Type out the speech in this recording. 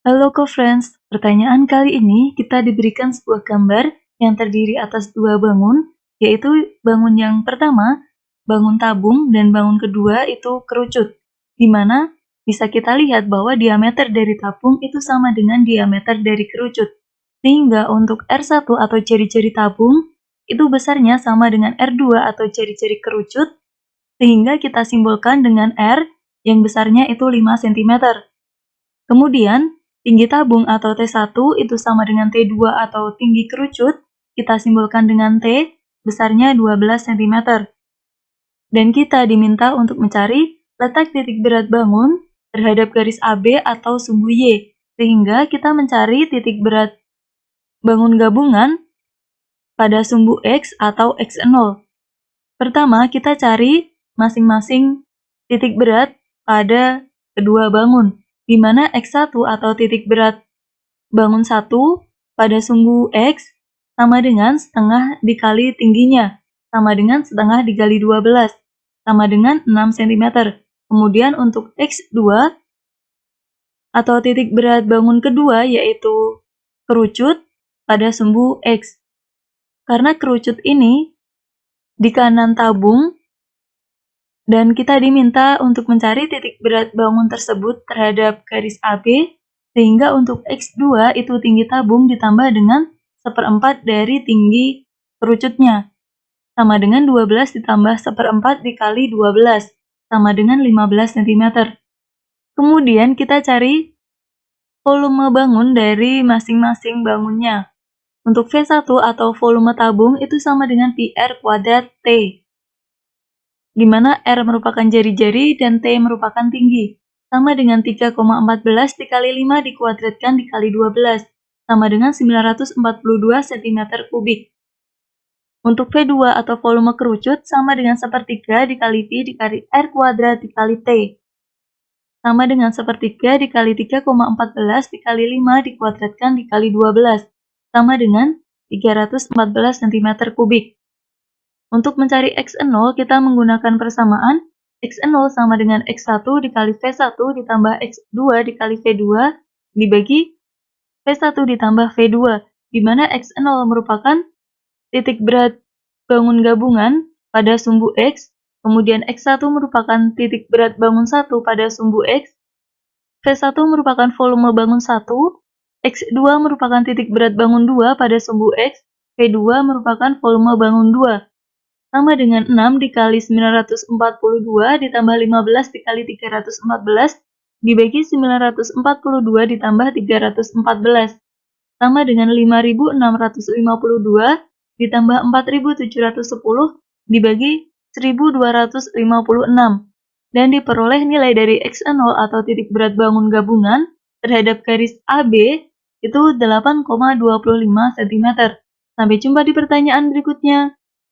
Halo co-friends, pertanyaan kali ini kita diberikan sebuah gambar yang terdiri atas dua bangun, yaitu bangun yang pertama, bangun tabung, dan bangun kedua itu kerucut, di mana bisa kita lihat bahwa diameter dari tabung itu sama dengan diameter dari kerucut, sehingga untuk R1 atau ciri-ciri tabung, itu besarnya sama dengan R2 atau ciri-ciri kerucut, sehingga kita simbolkan dengan R yang besarnya itu 5 cm. Kemudian, tinggi tabung atau T1 itu sama dengan T2 atau tinggi kerucut, kita simbolkan dengan T, besarnya 12 cm. Dan kita diminta untuk mencari letak titik berat bangun terhadap garis AB atau sumbu Y, sehingga kita mencari titik berat bangun gabungan pada sumbu X atau X0. Pertama, kita cari masing-masing titik berat pada kedua bangun, di mana X1 atau titik berat bangun 1 pada sumbu X sama dengan setengah dikali tingginya, sama dengan setengah dikali 12, sama dengan 6 cm. Kemudian untuk X2 atau titik berat bangun kedua yaitu kerucut pada sumbu X. Karena kerucut ini di kanan tabung, dan kita diminta untuk mencari titik berat bangun tersebut terhadap garis AB, sehingga untuk X2 itu tinggi tabung ditambah dengan 1/4 dari tinggi kerucutnya, sama dengan 12 ditambah 1/4 dikali 12, sama dengan 15 cm. Kemudian kita cari volume bangun dari masing-masing bangunnya. Untuk V1 atau volume tabung itu sama dengan PR kuadrat T, di mana R merupakan jari-jari dan T merupakan tinggi, sama dengan 3,14 dikali 5 dikuadratkan dikali 12, sama dengan 942 cm3. Untuk V2 atau volume kerucut sama dengan 1/3 dikali Pi dikali R kuadrat dikali T, sama dengan 1/3 dikali 3,14 dikali 5 dikuadratkan dikali 12, sama dengan 314 cm3. Untuk mencari X0, kita menggunakan persamaan X0 sama dengan X1 dikali V1 ditambah X2 dikali V2 dibagi V1 ditambah V2, di mana X0 merupakan titik berat bangun gabungan pada sumbu X, kemudian X1 merupakan titik berat bangun 1 pada sumbu X, V1 merupakan volume bangun 1, X2 merupakan titik berat bangun 2 pada sumbu X, V2 merupakan volume bangun 2, sama dengan 6 dikali 942 ditambah 15 dikali 314 dibagi 942 ditambah 314, sama dengan 5652 ditambah 4710 dibagi 1256, dan diperoleh nilai dari X0 atau titik berat bangun gabungan terhadap garis AB itu 8,25 cm. Sampai jumpa di pertanyaan berikutnya.